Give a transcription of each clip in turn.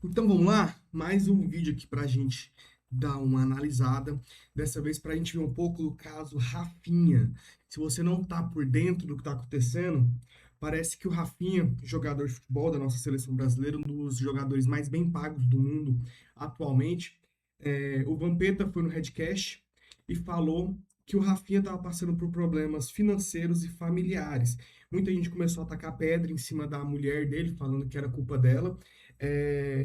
Então vamos lá, mais um vídeo aqui para a gente dar uma analisada. Dessa vez para a gente ver um pouco do caso Rafinha. Se você não está por dentro do que está acontecendo, parece que o Rafinha, jogador de futebol da nossa seleção brasileira, um dos jogadores mais bem pagos do mundo atualmente, o Vampeta foi no Redcast e falou que o Rafinha estava passando por problemas financeiros e familiares. Muita gente começou a atacar pedra em cima da mulher dele, falando que era culpa dela,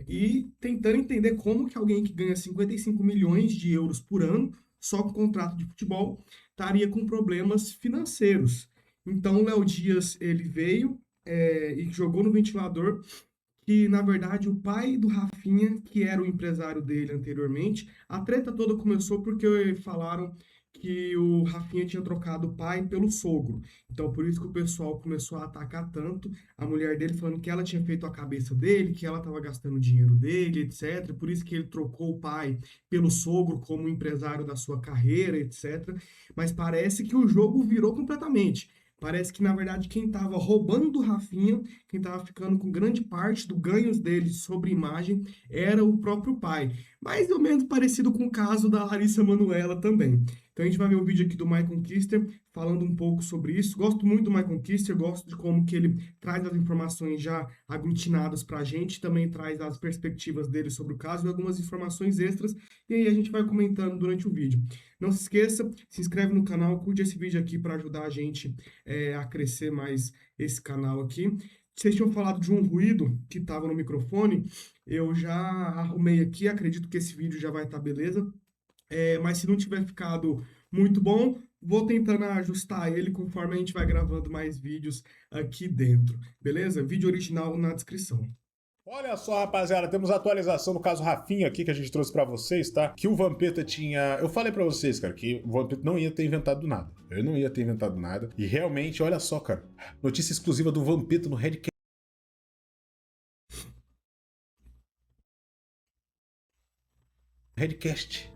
e tentando entender como que alguém que ganha 55 milhões de euros por ano, só com contrato de futebol, estaria com problemas financeiros. Então, o Léo Dias, ele veio, e jogou no ventilador que, na verdade, o pai do Rafinha, que era o empresário dele anteriormente, a treta toda começou porque falaram que o Rafinha tinha trocado o pai pelo sogro. Então, por isso que o pessoal começou a atacar tanto a mulher dele, falando que ela tinha feito a cabeça dele, que ela estava gastando o dinheiro dele, etc. Por isso que ele trocou o pai pelo sogro como empresário da sua carreira, etc. Mas parece que o jogo virou completamente. Parece que, na verdade, quem estava roubando do Rafinha, quem estava ficando com grande parte dos ganhos dele sobre imagem, era o próprio pai. Mais ou menos parecido com o caso da Larissa Manoela também. Então a gente vai ver o vídeo aqui do Michael Kister falando um pouco sobre isso. Gosto muito do Michael Kister, gosto de como que ele traz as informações já aglutinadas para a gente, também traz as perspectivas dele sobre o caso e algumas informações extras, e aí a gente vai comentando durante o vídeo. Não se esqueça, se inscreve no canal, curte esse vídeo aqui para ajudar a gente a crescer mais esse canal aqui. Vocês tinham falado de um ruído que estava no microfone, eu já arrumei aqui, acredito que esse vídeo já vai estar beleza. Mas se não tiver ficado muito bom, vou tentando ajustar ele conforme a gente vai gravando mais vídeos aqui dentro, beleza? Vídeo original na descrição. Olha só, rapaziada, temos a atualização do caso Rafinha aqui que a gente trouxe pra vocês, tá? Que o Vampeta tinha... Eu falei pra vocês, cara, que o Vampeta não ia ter inventado nada. Ele não ia ter inventado nada. E realmente, olha só, cara. Notícia exclusiva do Vampeta no Redcast.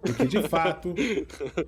Porque de fato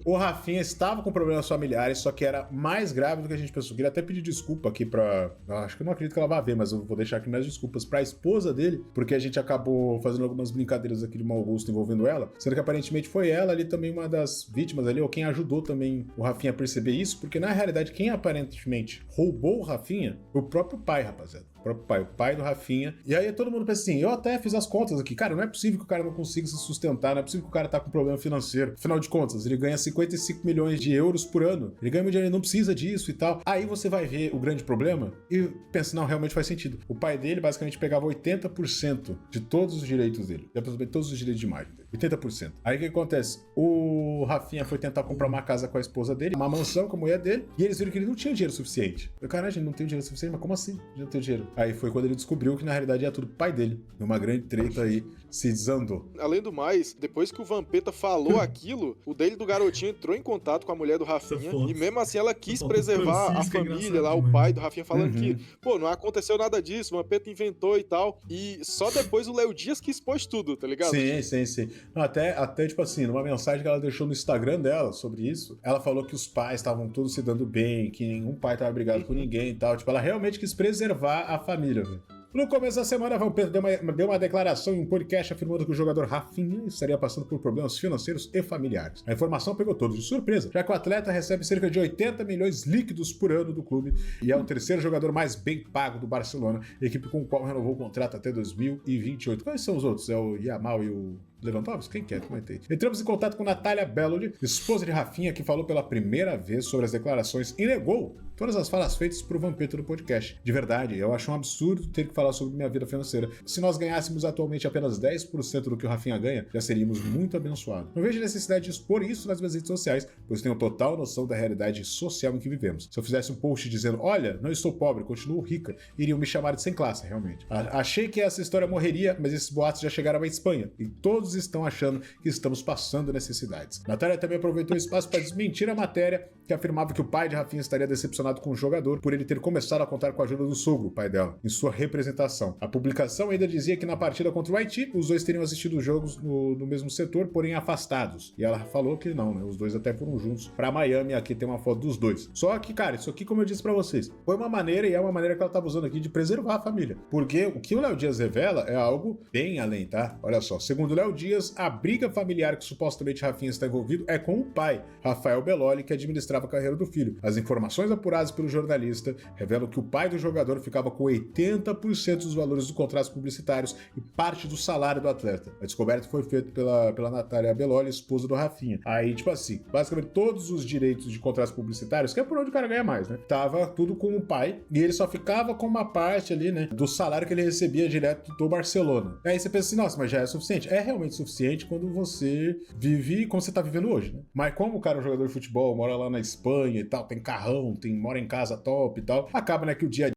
o Rafinha estava com problemas familiares, só que era mais grave do que a gente pensou. Queria até pedir desculpa aqui pra. Acho que eu não acredito que ela vai ver, mas eu vou deixar aqui minhas desculpas pra esposa dele, porque a gente acabou fazendo algumas brincadeiras aqui de mau gosto envolvendo ela, sendo que aparentemente foi ela ali também uma das vítimas ali, ou quem ajudou também o Rafinha a perceber isso, porque na realidade quem aparentemente roubou o Rafinha foi o próprio pai, rapaziada. O próprio pai, o pai do Rafinha. E aí todo mundo pensa assim, eu até fiz as contas aqui, cara, não é possível que o cara não consiga se sustentar, não é possível que o cara tá com problema financeiro. Afinal de contas, ele ganha 55 milhões de euros por ano. Ele ganha muito dinheiro, ele não precisa disso e tal. Aí você vai ver o grande problema e pensa, não, realmente faz sentido. O pai dele basicamente pegava 80% de todos os direitos dele. De absolutamente todos os direitos de imagem dele. 80%. Aí o que acontece? O Rafinha foi tentar comprar uma casa com a esposa dele, uma mansão com a mulher dele, e eles viram que ele não tinha dinheiro suficiente. Eu, caralho, ele não tem dinheiro suficiente, mas como assim? Ele não tem dinheiro. Aí foi quando ele descobriu que na realidade era tudo pai dele. Numa grande treta aí, se desandou. Além do mais, depois que o Vampeta falou aquilo, o dele do garotinho entrou em contato com a mulher do Rafinha e mesmo assim ela quis preservar a família lá, o pai do Rafinha, falando que, pô, não aconteceu nada disso, o Vampeta inventou e tal. E só depois o Léo Dias que expôs tudo, tá ligado? Sim. Não, até, tipo assim, numa mensagem que ela deixou no Instagram dela sobre isso, ela falou que os pais estavam todos se dando bem, que nenhum pai tava brigado com ninguém e tal. Tipo, ela realmente quis preservar a família, velho. No começo da semana, Vampeta deu uma declaração em um podcast afirmando que o jogador Rafinha estaria passando por problemas financeiros e familiares. A informação pegou todos de surpresa, já que o atleta recebe cerca de 80 milhões líquidos por ano do clube e é o terceiro jogador mais bem pago do Barcelona, equipe com o qual renovou o contrato até 2028. Quais são os outros? É o Yamal e o Lewandowski? Quem quer? Comentei. Entramos em contato com Natália Belloli, esposa de Rafinha, que falou pela primeira vez sobre as declarações e negou todas as falas feitas por Vampeta no podcast. De verdade, eu acho um absurdo ter que falar sobre minha vida financeira. Se nós ganhássemos atualmente apenas 10% do que o Rafinha ganha, já seríamos muito abençoados. Não vejo necessidade de expor isso nas minhas redes sociais, pois tenho total noção da realidade social em que vivemos. Se eu fizesse um post dizendo, olha, não estou pobre, continuo rica, iriam me chamar de sem classe, realmente. Achei que essa história morreria, mas esses boatos já chegaram à Espanha, e todos todos estão achando que estamos passando necessidades. Natália também aproveitou o espaço para desmentir a matéria que afirmava que o pai de Rafinha estaria decepcionado com o jogador por ele ter começado a contar com a ajuda do sogro, o pai dela, em sua representação. A publicação ainda dizia que na partida contra o Haiti, os dois teriam assistido os jogos no mesmo setor, porém afastados. E ela falou que não, né? Os dois até foram juntos pra Miami, aqui tem uma foto dos dois. Só que, cara, isso aqui, como eu disse pra vocês, foi uma maneira, e é uma maneira que ela tava usando aqui, de preservar a família. Porque o que o Léo Dias revela é algo bem além, tá? Olha só, segundo o Léo Dias, a briga familiar que supostamente Rafinha está envolvido é com o pai, Rafael Belloli, que administrava a carreira do filho. As informações apuradas pelo jornalista revelam que o pai do jogador ficava com 80% dos valores dos contratos publicitários e parte do salário do atleta. A descoberta foi feita pela Natália Belloli, esposa do Rafinha. Aí, tipo assim, basicamente todos os direitos de contratos publicitários, que é por onde o cara ganha mais, né? Tava tudo com o pai e ele só ficava com uma parte ali, né, do salário que ele recebia direto do Barcelona. Aí você pensa assim, nossa, mas já é suficiente? É realmente suficiente quando você vive como você tá vivendo hoje, né? Mas como o cara é um jogador de futebol, mora lá na Espanha e tal, tem carrão, mora em casa top e tal, acaba, né, que o dia a dia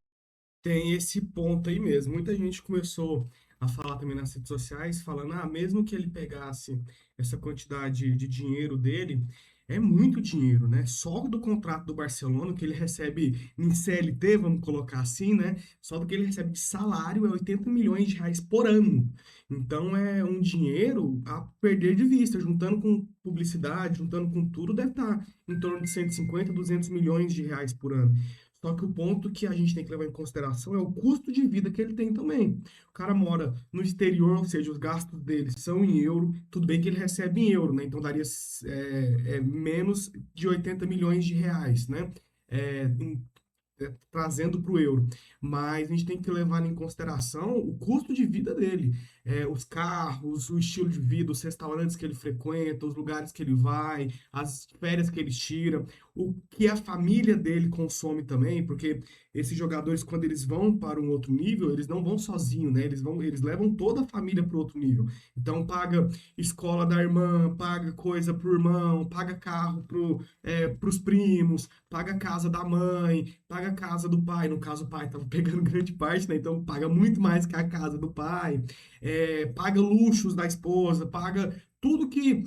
Tem esse ponto aí mesmo. Muita gente começou a falar também nas redes sociais, falando, mesmo que ele pegasse essa quantidade de dinheiro dele, é muito dinheiro, né? Só do contrato do Barcelona, que ele recebe em CLT, vamos colocar assim, né? Só do que ele recebe de salário é 80 milhões de reais por ano. Então é um dinheiro a perder de vista, juntando com publicidade, juntando com tudo, deve estar em torno de 150, 200 milhões de reais por ano. Só que o ponto que a gente tem que levar em consideração é o custo de vida que ele tem também. O cara mora no exterior, ou seja, os gastos dele são em euro. Tudo bem que ele recebe em euro, né? Então daria menos de 80 milhões de reais, né? Trazendo para o euro. Mas a gente tem que levar em consideração o custo de vida dele. Os carros, o estilo de vida, os restaurantes que ele frequenta, os lugares que ele vai, as férias que ele tira, o que a família dele consome também, porque esses jogadores, quando eles vão para um outro nível, eles não vão sozinhos, né? Eles levam toda a família para outro nível. Então, paga escola da irmã, paga coisa pro irmão, paga carro pros primos, paga casa da mãe, paga casa do pai. No caso, o pai estava pegando grande parte, né? Então, paga muito mais que a casa do pai. Paga luxos da esposa, paga tudo que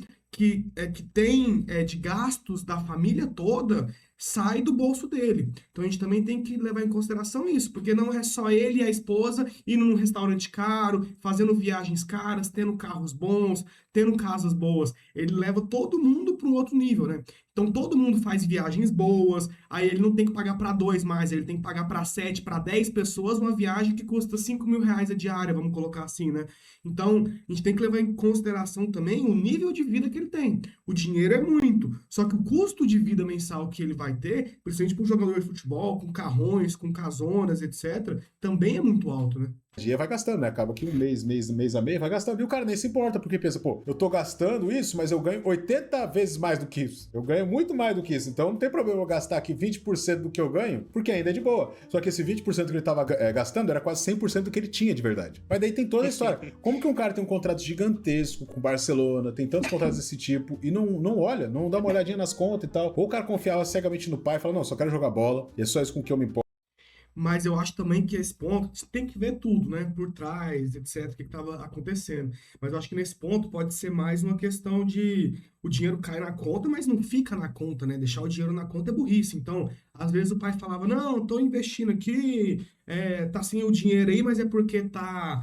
tem de gastos da família toda, sai do bolso dele. Então a gente também tem que levar em consideração isso, porque não é só ele e a esposa indo num restaurante caro, fazendo viagens caras, tendo carros bons, tendo casas boas. Ele leva todo mundo para um outro nível, né? Então todo mundo faz viagens boas, aí ele não tem que pagar para dois mais, ele tem que pagar para 7, para 10 pessoas uma viagem que custa 5 mil reais a diária, vamos colocar assim, né? Então a gente tem que levar em consideração também o nível de vida que ele tem. O dinheiro é muito, só que o custo de vida mensal que ele vai ter, principalmente para um jogador de futebol, com carrões, com casonas, etc., também é muito alto, né? dia vai gastando, né? Acaba que um mês a mês vai gastando. E o cara nem se importa, porque pensa, pô, eu tô gastando isso, mas eu ganho 80 vezes mais do que isso. Eu ganho muito mais do que isso. Então não tem problema eu gastar aqui 20% do que eu ganho, porque ainda é de boa. Só que esse 20% que ele tava gastando era quase 100% do que ele tinha de verdade. Mas daí tem toda a história. Como que um cara tem um contrato gigantesco com o Barcelona, tem tantos contratos desse tipo, e não olha, não dá uma olhadinha nas contas e tal. Ou o cara confiava cegamente no pai e fala, não, só quero jogar bola, e é só isso com que eu me importo. Mas eu acho também que esse ponto tem que ver tudo, né? Por trás, etc., o que estava acontecendo. Mas eu acho que nesse ponto pode ser mais uma questão de o dinheiro cai na conta, mas não fica na conta, né? Deixar o dinheiro na conta é burrice. Então, às vezes o pai falava, não, estou investindo aqui, tá sem o dinheiro aí, mas é porque tá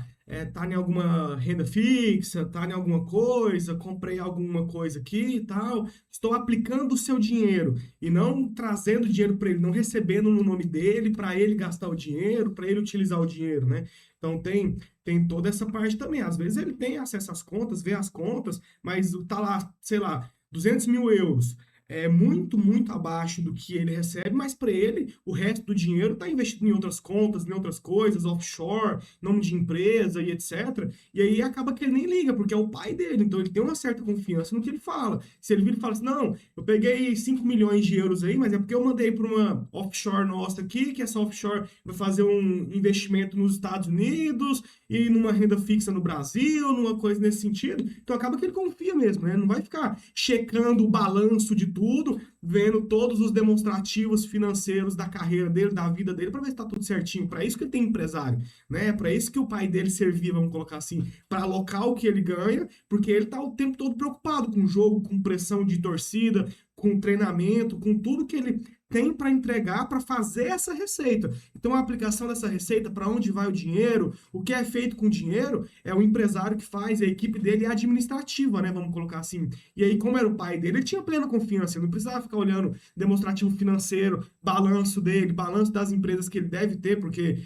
em alguma renda fixa, tá em alguma coisa, comprei alguma coisa aqui e tal. Estou aplicando o seu dinheiro e não trazendo dinheiro para ele, não recebendo no nome dele, para ele gastar o dinheiro, para ele utilizar o dinheiro, né? Então tem toda essa parte também. Às vezes ele tem acesso às contas, vê as contas, mas tá lá, sei lá, 200 mil euros. É muito, muito abaixo do que ele recebe, mas para ele, o resto do dinheiro está investido em outras contas, em outras coisas, offshore, nome de empresa e etc. E aí acaba que ele nem liga, porque é o pai dele, então ele tem uma certa confiança no que ele fala. Se ele vira e fala assim, não, eu peguei 5 milhões de euros aí, mas é porque eu mandei para uma offshore nossa aqui, que essa offshore vai fazer um investimento nos Estados Unidos e numa renda fixa no Brasil, numa coisa nesse sentido. Então acaba que ele confia mesmo, né? Não vai ficar checando o balanço de tudo tudo, vendo todos os demonstrativos financeiros da carreira dele, da vida dele, para ver se tá tudo certinho. Para isso que ele tem empresário, né? Para isso que o pai dele servia, vamos colocar assim, para alocar o que ele ganha, porque ele tá o tempo todo preocupado com o jogo, com pressão de torcida, com treinamento, com tudo que ele tem para entregar para fazer essa receita. Então, a aplicação dessa receita, para onde vai o dinheiro, o que é feito com o dinheiro, é o empresário que faz, a equipe dele é administrativa, né? Vamos colocar assim. E aí, como era o pai dele, ele tinha plena confiança, ele não precisava ficar olhando demonstrativo financeiro, balanço dele, balanço das empresas que ele deve ter, porque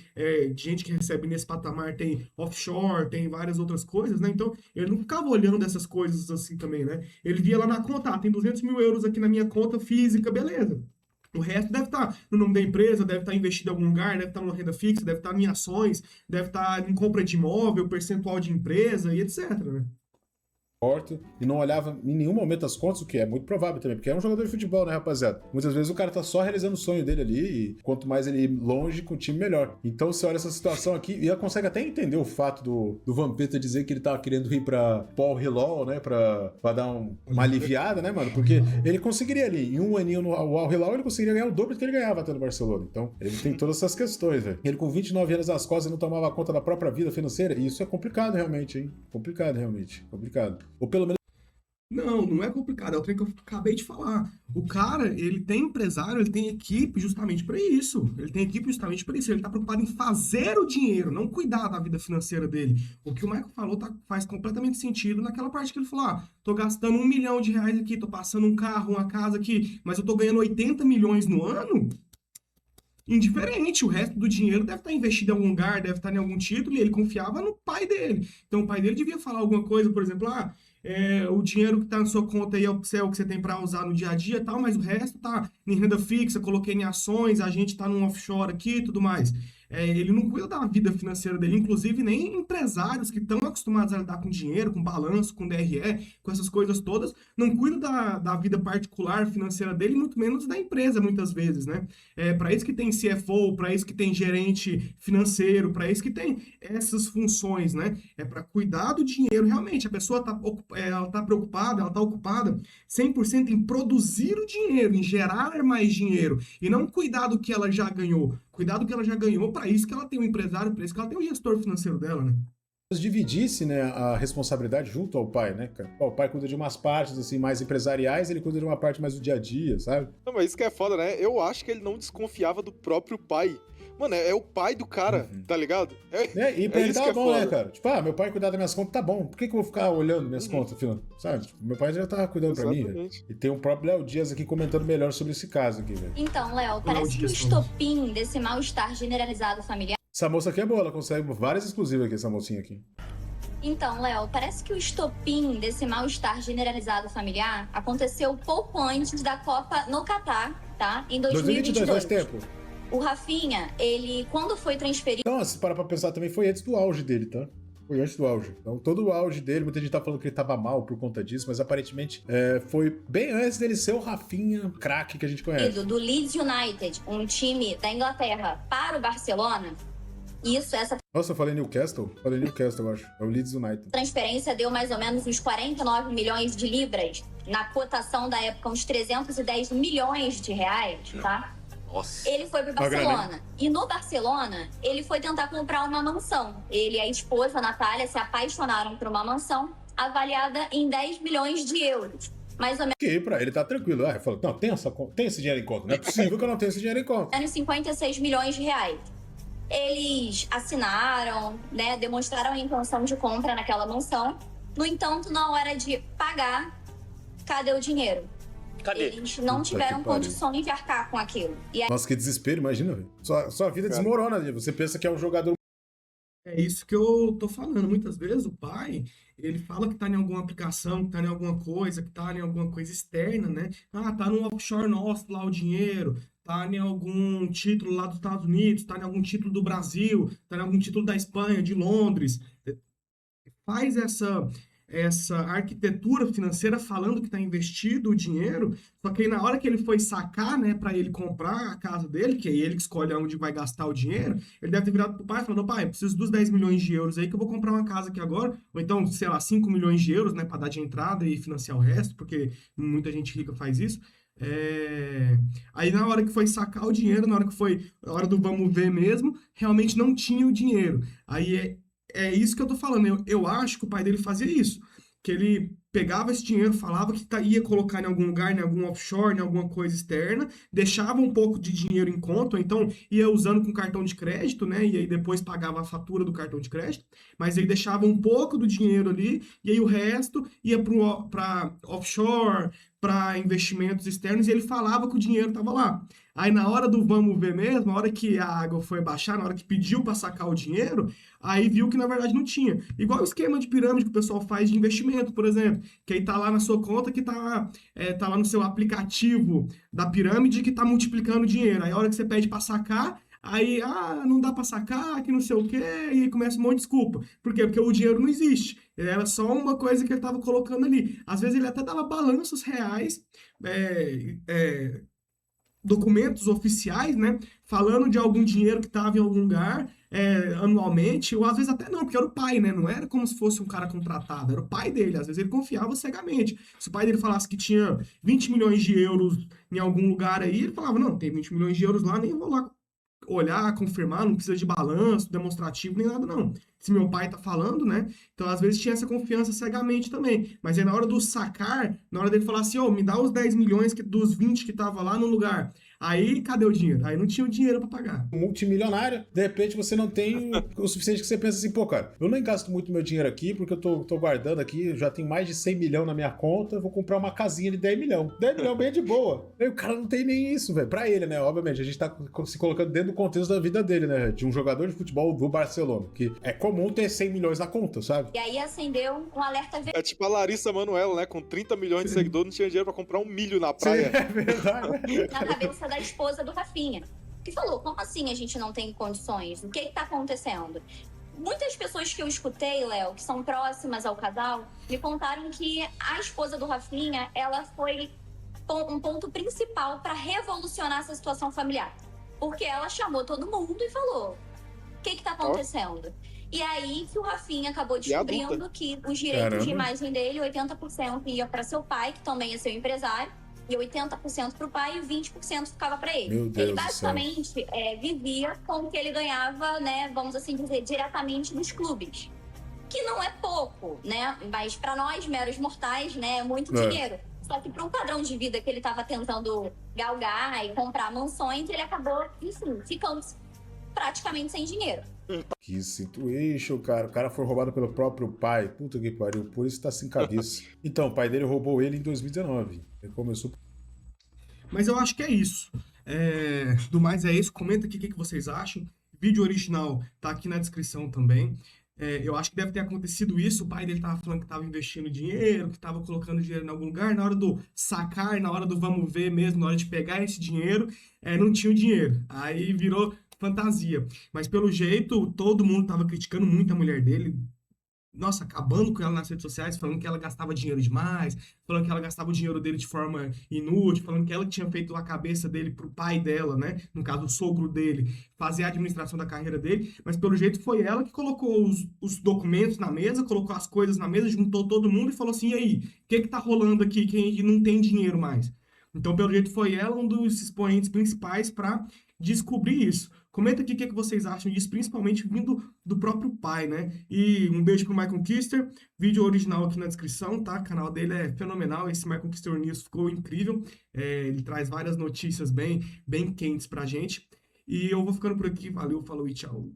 gente que recebe nesse patamar tem offshore, tem várias outras coisas, né? Então, ele não ficava olhando dessas coisas assim também, né? Ele via lá na conta, tem 200 mil euros aqui na minha conta física, beleza. O resto deve estar no nome da empresa, deve estar investido em algum lugar, deve estar numa renda fixa, deve estar em ações, deve estar em compra de imóvel, percentual de empresa e etc, né? E não olhava em nenhum momento as contas, o que é muito provável também, porque é um jogador de futebol, né, rapaziada? Muitas vezes o cara tá só realizando o sonho dele ali, e quanto mais ele ir longe com o time, melhor. Então você olha essa situação aqui e consegue até entender o fato do Vampeta dizer que ele tava querendo ir pra Paul Hilal, né, pra dar uma aliviada, né, mano? Porque ele conseguiria ali, em um aninho no Al Hilal, ele conseguiria ganhar o dobro do que ele ganhava até no Barcelona. Então, ele tem todas essas questões, velho. Ele com 29 anos nas costas não tomava conta da própria vida financeira, e isso é complicado realmente, hein? Complicado, realmente. Complicado. Ou pelo menos Não é complicado, é o trem que eu acabei de falar. O cara, ele tem empresário, ele tem equipe justamente para isso. Ele tem equipe justamente para isso. Ele tá preocupado em fazer o dinheiro, não cuidar da vida financeira dele. O que o Michael falou faz completamente sentido naquela parte que ele falou: tô gastando R$1 milhão aqui, tô passando um carro, uma casa aqui, mas eu tô ganhando 80 milhões no ano. Indiferente, o resto do dinheiro deve estar investido em algum lugar, deve estar em algum título, e ele confiava no pai dele. Então o pai dele devia falar alguma coisa, por exemplo, o dinheiro que está na sua conta aí é o que você tem para usar no dia a dia e tal, mas o resto tá em renda fixa, coloquei em ações, a gente tá num offshore aqui e tudo mais. Ele não cuida da vida financeira dele, inclusive nem empresários que estão acostumados a lidar com dinheiro, com balanço, com DRE, com essas coisas todas, não cuidam da vida particular financeira dele, muito menos da empresa, muitas vezes, né? Para isso que tem CFO, para isso que tem gerente financeiro, para isso que tem essas funções, né? É para cuidar do dinheiro, realmente. A pessoa ela tá preocupada, ela tá ocupada 100% em produzir o dinheiro, em gerar mais dinheiro, e não cuidar do que ela já ganhou. Cuidado que ela já ganhou, para isso que ela tem um empresário, para isso que ela tem um gestor financeiro dela, né? Dividisse, né, a responsabilidade junto ao pai, né, cara? O pai cuida de umas partes, assim, mais empresariais, ele cuida de uma parte mais do dia a dia, sabe? Não, mas isso que é foda, né? Eu acho que ele não desconfiava do próprio pai. Mano, é o pai do cara, tá ligado? E pra ele tá bom, né, cara? Tipo, meu pai cuidar das minhas contas, tá bom. Por que eu vou ficar olhando minhas contas, filho? Sabe? Tipo, meu pai já tava cuidando pra mim, velho. E tem o próprio Léo Dias aqui comentando melhor sobre esse caso aqui, velho. Então, Léo, parece que o estopim desse mal-estar generalizado familiar... Essa moça aqui é boa, ela consegue várias exclusivas aqui, essa mocinha aqui. Então, Léo, parece que o estopim desse mal-estar generalizado familiar aconteceu pouco antes da Copa no Catar, tá? Em 2022. Faz tempo. O Rafinha, ele, quando foi transferido... Então, se parar pra pensar, também foi antes do auge dele, tá? Foi antes do auge. Então, todo o auge dele, muita gente tá falando que ele tava mal por conta disso, mas aparentemente foi bem antes dele ser o Rafinha craque que a gente conhece. Do Leeds United, um time da Inglaterra, para o Barcelona, Nossa, eu falei Newcastle? Falei Newcastle, eu acho. É o Leeds United. Transferência deu mais ou menos uns 49 milhões de libras. Na cotação da época, uns 310 milhões de reais, tá? Nossa. Ele foi pro Barcelona. E no Barcelona, ele foi tentar comprar uma mansão. Ele e a esposa, a Natália, se apaixonaram por uma mansão avaliada em 10 milhões de euros. Mais ou menos. Que pra ele tá tranquilo. Ele falou, não, tem esse dinheiro em conta. Não é possível que eu não tenha esse dinheiro em conta. Menos 56 milhões de reais. Eles assinaram, né, demonstraram a intenção de compra naquela mansão. No entanto, na hora de pagar, cadê o dinheiro? Cadê? Eles não tiveram condições de arcar com aquilo. E aí... Nossa, que desespero, imagina, velho. Sua vida desmorona, você pensa que é um jogador... É isso que eu tô falando. Muitas vezes o pai, ele fala que tá em alguma aplicação, que tá em alguma coisa, que tá em alguma coisa externa, né? Tá no offshore nosso lá o dinheiro, tá em algum título lá dos Estados Unidos, tá em algum título do Brasil, tá em algum título da Espanha, de Londres. Faz essa arquitetura financeira falando que está investido o dinheiro, só que aí na hora que ele foi sacar, né, para ele comprar a casa dele, que é ele que escolhe onde vai gastar o dinheiro, ele deve ter virado pro pai falando: pai, eu preciso dos 10 milhões de euros aí que eu vou comprar uma casa aqui agora, ou então, sei lá, 5 milhões de euros, né, para dar de entrada e financiar o resto, porque muita gente rica faz isso. Aí na hora que foi sacar o dinheiro, na hora que foi a hora do vamos ver mesmo, realmente não tinha o dinheiro. Aí é isso que eu tô falando. Eu acho que o pai dele fazia isso. Que ele pegava esse dinheiro, falava que ia colocar em algum lugar, em algum offshore, em alguma coisa externa, deixava um pouco de dinheiro em conta, ou então ia usando com cartão de crédito, né? E aí depois pagava a fatura do cartão de crédito, mas aí deixava um pouco do dinheiro ali, e aí o resto ia para offshore, para investimentos externos, e ele falava que o dinheiro estava lá. Aí na hora do vamos ver mesmo, na hora que a água foi baixar, na hora que pediu para sacar o dinheiro, aí viu que na verdade não tinha. Igual o esquema de pirâmide que o pessoal faz de investimento, por exemplo, que aí tá lá na sua conta, que tá lá no seu aplicativo da pirâmide que tá multiplicando o dinheiro. Aí a hora que você pede para sacar, aí, não dá para sacar, que não sei o quê, e aí começa um monte de desculpa. Por quê? Porque o dinheiro não existe. Era só uma coisa que ele estava colocando ali. Às vezes ele até dava balanços reais, é, é, documentos oficiais, né, falando de algum dinheiro que estava em algum lugar anualmente, ou às vezes até não, porque era o pai, né, não era como se fosse um cara contratado, era o pai dele, às vezes ele confiava cegamente. Se o pai dele falasse que tinha 20 milhões de euros em algum lugar aí, ele falava, não, tem 20 milhões de euros lá, nem vou lá olhar, confirmar, não precisa de balanço, demonstrativo, nem nada, não. Se meu pai tá falando, né? Então, às vezes, tinha essa confiança cegamente também. Mas aí, na hora do sacar, na hora dele falar assim, me dá os 10 milhões dos 20 que tava lá no lugar. Aí, cadê o dinheiro? Aí não tinha o dinheiro para pagar. Multimilionário, de repente você não tem o suficiente que você pensa assim, pô, cara, eu nem gasto muito meu dinheiro aqui, porque eu tô guardando aqui, já tem mais de 100 milhões na minha conta, eu vou comprar uma casinha de 10 milhões. 10 milhões bem de boa. Aí o cara não tem nem isso, velho. Pra ele, né? Obviamente, a gente tá se colocando dentro do contexto da vida dele, né? De um jogador de futebol do Barcelona, que é comum ter 100 milhões na conta, sabe? E aí acendeu um alerta É tipo a Larissa Manoela, né? Com 30 milhões de seguidores, não tinha dinheiro pra comprar um milho na praia. Sim, é verdade. na cabeça da esposa do Rafinha, que falou, como assim a gente não tem condições? O que está acontecendo? Muitas pessoas que eu escutei, Léo, que são próximas ao casal, me contaram que a esposa do Rafinha, ela foi um ponto principal para revolucionar essa situação familiar. Porque ela chamou todo mundo e falou, o que está acontecendo? E aí que o Rafinha acabou descobrindo que os direitos de imagem dele, 80% ia para seu pai, que também é seu empresário, e 80% para o pai e 20% ficava para ele. Meu Deus, ele basicamente vivia com o que ele ganhava, né, vamos assim dizer, diretamente nos clubes. Que não é pouco, né? Mas para nós, meros mortais, né, é muito dinheiro. Só que para um padrão de vida que ele estava tentando galgar e comprar mansões, ele acabou, enfim, ficando praticamente sem dinheiro. Que situation, cara. O cara foi roubado pelo próprio pai. Puta que pariu. Por isso tá sem cabeça. Então, o pai dele roubou ele em 2019. Ele começou... Mas eu acho que é isso. Do mais é isso. Comenta aqui o que vocês acham. O vídeo original tá aqui na descrição também. Eu acho que deve ter acontecido isso. O pai dele tava falando que tava investindo dinheiro, que tava colocando dinheiro em algum lugar. Na hora do sacar, na hora do vamos ver mesmo, na hora de pegar esse dinheiro, não tinha o dinheiro. Aí virou fantasia. Mas pelo jeito, todo mundo tava criticando muito a mulher dele. Nossa, acabando com ela nas redes sociais, falando que ela gastava dinheiro demais, falando que ela gastava o dinheiro dele de forma inútil, falando que ela tinha feito a cabeça dele pro pai dela, né? No caso, o sogro dele, fazer a administração da carreira dele. Mas pelo jeito foi ela que colocou os documentos na mesa, colocou as coisas na mesa, juntou todo mundo e falou assim: e aí, o que tá rolando aqui que não tem dinheiro mais? Então, pelo jeito, foi ela um dos expoentes principais para descobrir isso. Comenta aqui o que vocês acham disso, principalmente vindo do próprio pai, né? E um beijo pro Michael Kister, vídeo original aqui na descrição, tá? O canal dele é fenomenal, esse Michael Kister News ficou incrível. Ele traz várias notícias bem quentes pra gente. E eu vou ficando por aqui, valeu, falou e tchau.